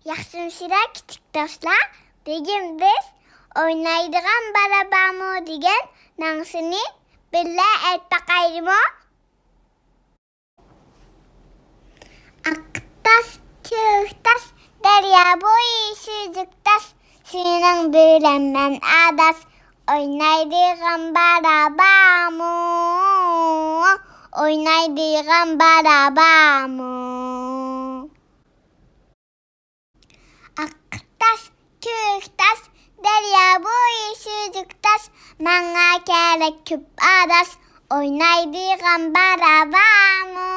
Yaxşımsılar küçük dostlar. Bugün biz oynaydıgan barabamu degan narsani birga aytpaqaylikmi? Aqtaş, köktaş, daryo bo'yi suzuktaş, sening bilan men adaş, oynaydigan barabamu, oynaydigan barabamu. Aqtaş, köktaş, daryo bo'yi suzuktaş, manga kerek ko'p adaş, oynaydigan barabamu,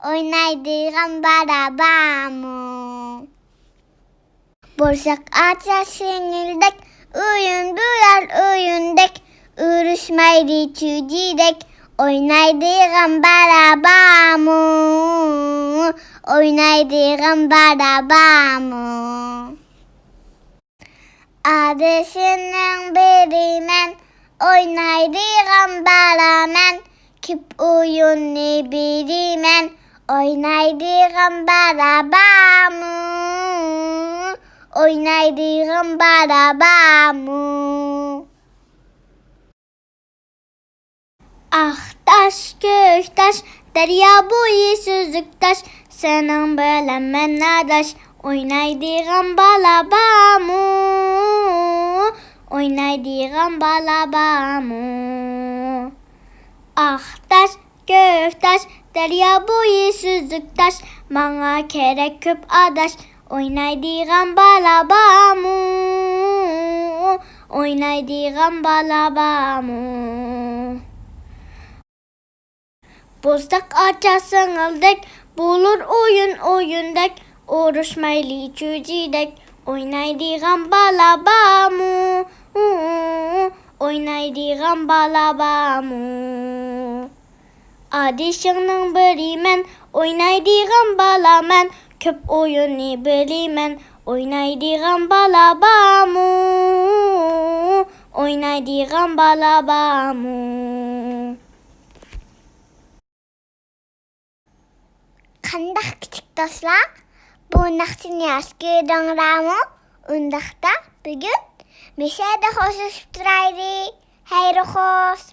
oynaydigan barabamu. Borsak aça singildek, uyun bular uyundek, uruşmaydı çücidek, oynaydigan barabamu, oynaydigan barabamu. Adısının biri men, oynaydigan baramen, küp uyunni biri men, oynaydigan barabamu, oynaydigan barabamu. Aqtaş, köktaş, daryo bo'yi suzuktaş, sening bilan men adaş, oynaydigan barabamu, oynaydigan barabamu. Aqtaş, köktaş, daryo bo'yi suzuktaş, manga kerek ko'p adaş, oynaydigan barabamu, oynaydigan barabamu. Bozdak aça singildek, bulur oyun oyundek, uruşmaylı çücidek, oynaydigan barabamu, oynaydigan barabamu. Adışının biri men, oynaydigan baramen, köp oyunu bilimen, oynaydigan barabamu, oynaydigan barabamu. Qanday küçük dostlar? Bu narsani yaxshi ko'rdinglarmi? Undaqda bugun mishada xo'shib turaylik. Xayr xo'sh.